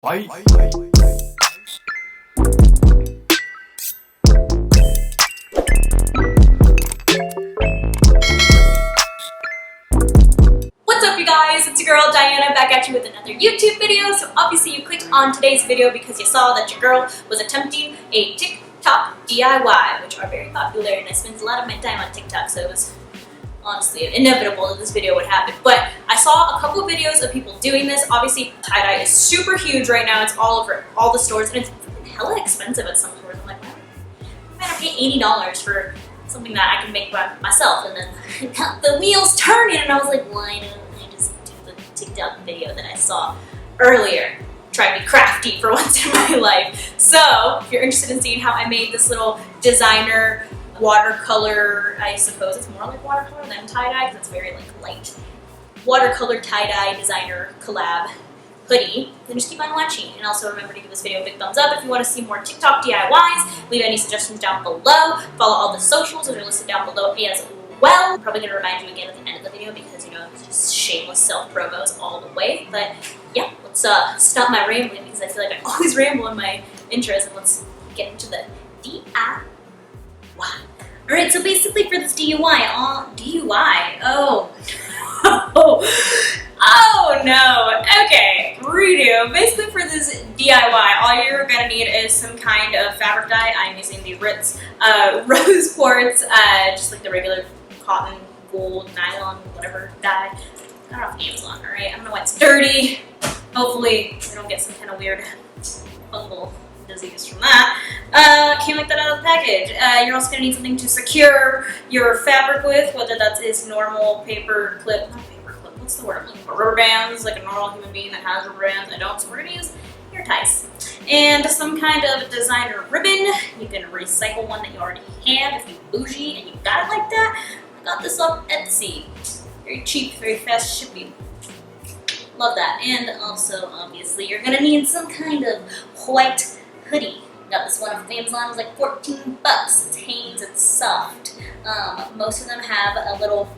Why? What's up, you guys? It's your girl Diana back at you with another YouTube video. So obviously you clicked on today's video because you saw that your girl was attempting a TikTok DIY, which are very popular, and I spend a lot of my time on TikTok, so it was honestly inevitable that this video would happen. But I saw a couple of videos of people doing this. Obviously tie-dye is super huge right now. It's all over all the stores, and it's hella expensive at some stores. I'm like, why am I gonna pay $80 for something that I can make by myself? And then got the wheels turning, and I was like, why don't I just do the TikTok video that I saw earlier? Try to be crafty for once in my life. So if you're interested in seeing how I made this little designer watercolor, I suppose it's more like watercolor than tie-dye because it's very like light watercolor tie-dye designer collab hoodie, then just keep on watching. And also remember to give this video a big thumbs up if you want to see more TikTok DIYs. Leave any suggestions down below. Follow all the socials, which are listed down below as well. I'm probably going to remind you again at the end of the video because, you know, it's just shameless self-promos all the way. But yeah, let's stop my rambling because I feel like I always ramble in my intros, and let's get into the DIY. Alright, so basically for this oh no, okay, redo. Basically for this DIY, all you're gonna need is some kind of fabric dye. I'm using the Ritz Rose Quartz, just like the regular cotton, gold, nylon, whatever dye. I got it off Amazon, alright? I don't know why it's dirty. Hopefully we don't get some kind of weird fungal disease from that. Came like that out of the package. You're also going to need something to secure your fabric with, whether that is normal paper clip, not paper clip, what's the word I'm looking for? Rubber bands, like a normal human being that has rubber bands. I don't, so we're going to use hair ties. And some kind of designer ribbon. You can recycle one that you already have if you bougie and you got it like that. I got this off Etsy. Very cheap, very fast shipping. Love that. And also, obviously, you're going to need some kind of white hoodie. Got this one off Amazon. It was like 14 bucks. It's Hanes, it's soft. Most of them have a little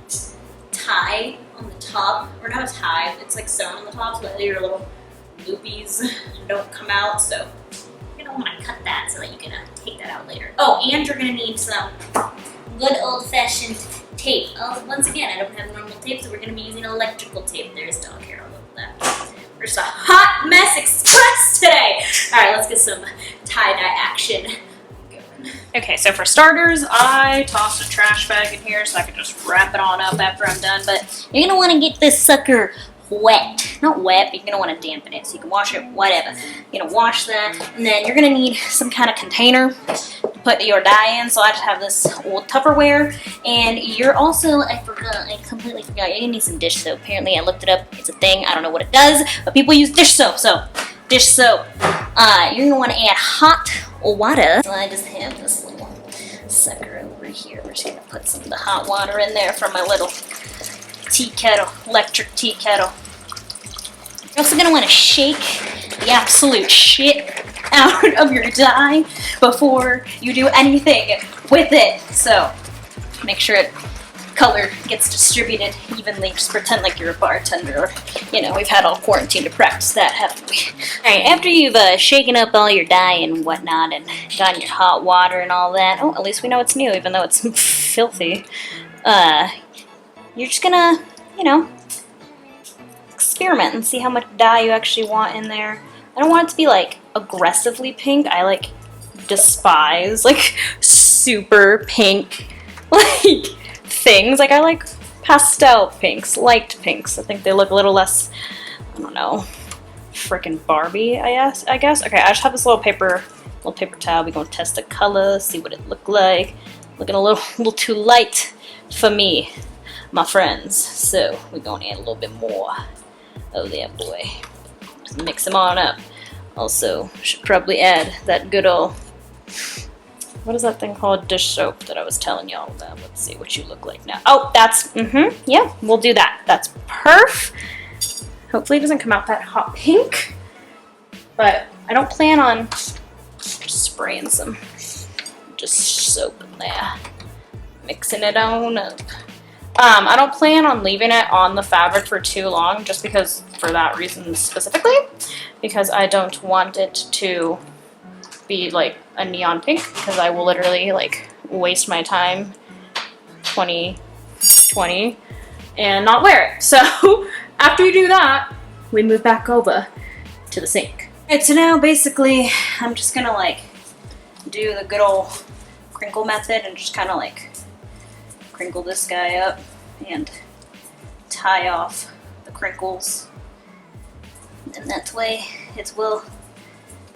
tie on the top, or not a tie, it's like sewn on the top so that your little loopies don't come out. So you're gonna want to cut that so that you can take that out later. Oh, and you're gonna need some good old-fashioned tape. Once again, I don't have normal tape, so we're gonna be using electrical tape. There's dog hair all over that. We're just a hot mess express today. All right, let's get some tie-dye action going. Okay, so for starters, I tossed a trash bag in here so I can just wrap it on up after I'm done. But you're gonna want to get this sucker wet. Not wet, but you're gonna want to dampen it so you can wash it, whatever. You're gonna wash that, and then you're gonna need some kind of container to put your dye in. So I just have this old Tupperware, and you're also, I completely forgot, you're gonna need some dish soap. Apparently I looked it up, it's a thing, I don't know what it does, but people use dish soap, so dish soap. You're gonna wanna add hot water. So I just have this little sucker over here. We're just gonna put some of the hot water in there from my little tea kettle, electric tea kettle. You're also gonna wanna shake the absolute shit out of your dye before you do anything with it. So make sure color gets distributed evenly. Just pretend like you're a bartender, or, you know, we've had all quarantine to practice that, haven't we? Alright, after you've shaken up all your dye and whatnot and gotten your hot water and all that, oh, at least we know it's new, even though it's filthy. You're just gonna, you know, experiment and see how much dye you actually want in there. I don't want it to be like aggressively pink. I like despise like super pink like things. Like I like pastel pinks, light pinks. I think they look a little less, I don't know, freaking Barbie, I guess. Okay, I just have this little paper towel. We're gonna test the color, see what it look like. Looking a little too light for me, my friends. So we're gonna add a little bit more. Oh yeah, boy. Just mix them on up. Also, should probably add that good old, what is that thing called? Dish soap that I was telling y'all about. Let's see what you look like now. Oh, that's, yeah, we'll do that. That's perf. Hopefully it doesn't come out that hot pink. But I don't plan on spraying some just soap in there. Mixing it on up. I don't plan on leaving it on the fabric for too long, just because, for that reason specifically. because I don't want it to be like a neon pink, because I will literally like waste my time 2020 and not wear it. So after you do that, we move back over to the sink. Alright, so now basically I'm just gonna like do the good old crinkle method and just kind of like crinkle this guy up and tie off the crinkles. And that way it will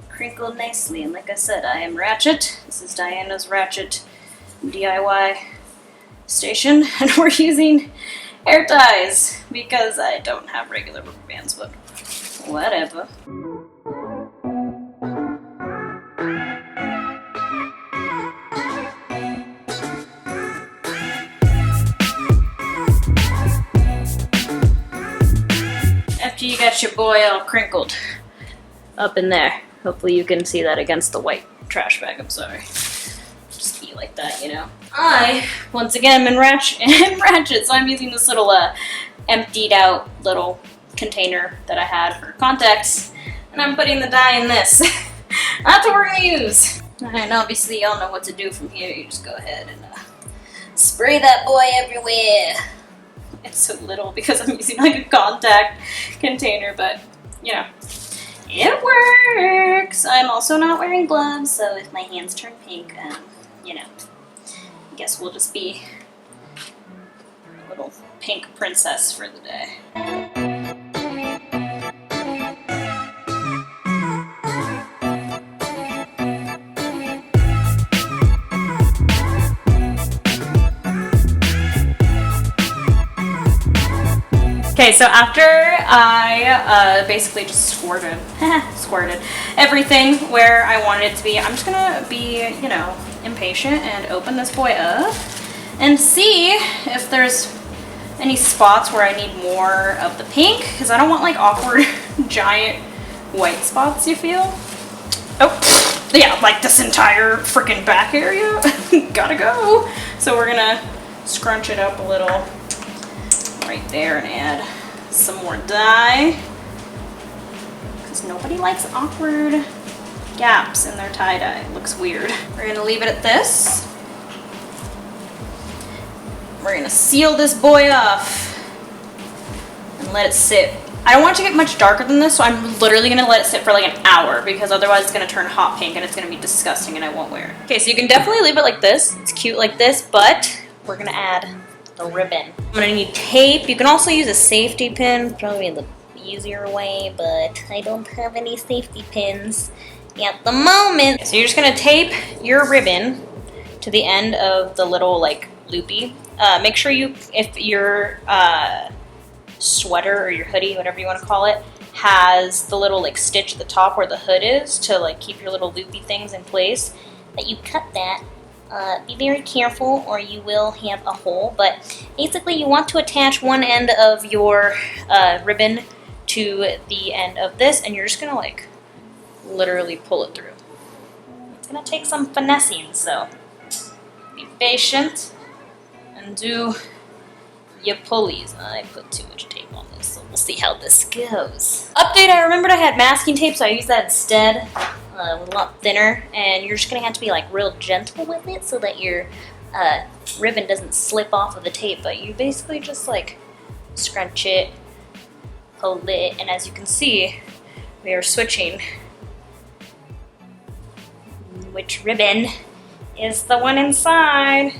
crinkle nicely. And like I said, I am Ratchet. This is Diana's Ratchet DIY station, and we're using hair ties because I don't have regular rubber bands, but whatever. After you got your boy all crinkled up in there, hopefully you can see that against the white trash bag, I'm sorry. Just be like that, you know. I, once again, am in Ratchet, so I'm using this little emptied out little container that I had for contacts, and I'm putting the dye in this. That's what we're gonna use. And obviously y'all know what to do from here. You just go ahead and spray that boy everywhere. It's so little because I'm using like a contact container, but you know, it works. I'm also not wearing gloves, so if my hands turn pink, you know, I guess we'll just be a little pink princess for the day. Okay, so after I basically just squirted everything where I wanted it to be, I'm just gonna be, you know, impatient and open this boy up and see if there's any spots where I need more of the pink, because I don't want like awkward giant white spots, you feel? Oh, yeah, like this entire freaking back area. Gotta go. So we're gonna scrunch it up a little right there and add some more dye, because nobody likes awkward gaps in their tie-dye. It looks weird. We're gonna leave it at this. We're gonna seal this boy off and let it sit. I don't want it to get much darker than this, so I'm literally gonna let it sit for like an hour, because otherwise it's gonna turn hot pink and it's gonna be disgusting and I won't wear it. Okay, so you can definitely leave it like this. It's cute like this, but we're gonna add a ribbon. I'm gonna need tape. You can also use a safety pin, probably the easier way, but I don't have any safety pins at the moment. So you're just gonna tape your ribbon to the end of the little like loopy. Make sure if your sweater or your hoodie, whatever you want to call it, has the little like stitch at the top where the hood is to like keep your little loopy things in place, that you cut that. Be very careful or you will have a hole, but basically you want to attach one end of your ribbon to the end of this, and you're just gonna like literally pull it through. It's gonna take some finessing, so be patient and do your pulleys. I put too much tape on this, so we'll see how this goes. Update, I remembered I had masking tape, so I used that instead. A lot thinner, and you're just gonna have to be like real gentle with it so that your ribbon doesn't slip off of the tape, but you basically just like scrunch it, pull it, and as you can see, we are switching which ribbon is the one inside.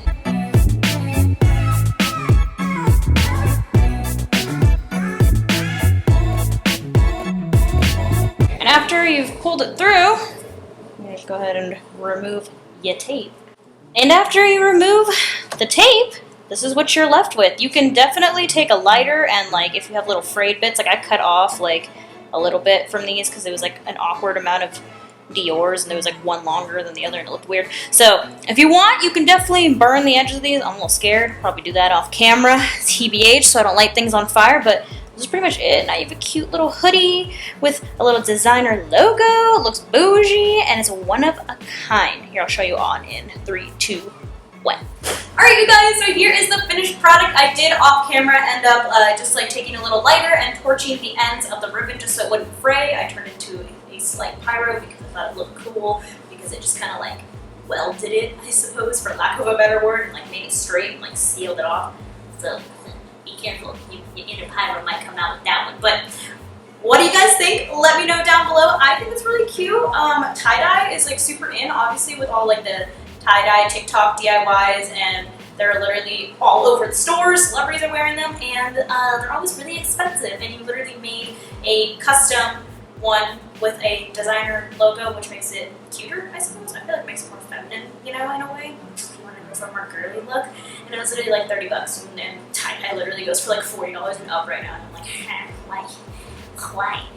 And after you've pulled it through, I'm going to go ahead and remove your tape. And after you remove the tape, this is what you're left with. You can definitely take a lighter and like if you have little frayed bits, like I cut off like a little bit from these because it was like an awkward amount of Dior's and there was like one longer than the other and it looked weird. So if you want, you can definitely burn the edges of these. I'm a little scared, probably do that off camera, TBH, so I don't light things on fire, but this is pretty much it. Now you have a cute little hoodie with a little designer logo. It looks bougie and it's one of a kind. Here, I'll show you on in 3, 2, what? Alright you guys, so here is the finished product. I did off camera end up just like taking a little lighter and torching the ends of the ribbon just so it wouldn't fray. I turned it into a slight pyro because I thought it looked cool, because it just kind of like welded it, I suppose, for lack of a better word, and like made it straight and like sealed it off. So be careful, your inner pyro might come out with that one. But what do you guys think? Let me know down below. I think it's really cute. Tie-dye is like super in, obviously, with all like the tie-dye TikTok DIYs, and they're literally all over the stores. Celebrities are wearing them, and they're always really expensive. And you literally made a custom one with a designer logo, which makes it cuter, I suppose. I feel like it makes it more feminine, you know, in a way. If you want to go for a more girly look. And it was literally like $30, and tie-dye literally goes for like $40 and up right now. And I'm like, why?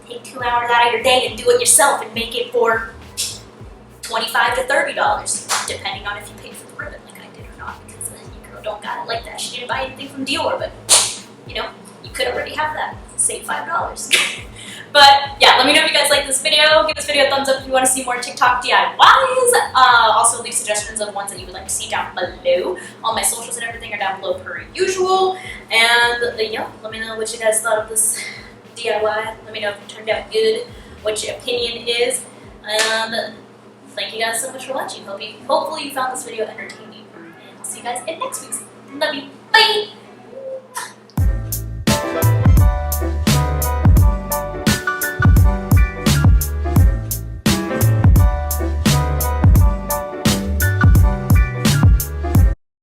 Take 2 hours out of your day and do it yourself and make it for $25 to $30, depending on if you paid for the ribbon like I did or not, because your girl don't got it like that. She didn't buy anything from Dior, but you know, you could already have that. Save $5. But yeah, let me know if you guys like this video. Give this video a thumbs up if you want to see more TikTok DIYs. Also leave suggestions of ones that you would like to see down below. All my socials and everything are down below per usual. And yeah, let me know what you guys thought of this DIY. Let me know if it turned out good, what your opinion is. And thank you guys so much for watching. Hopefully you found this video entertaining. And I'll see you guys in next week's. Love you. Bye!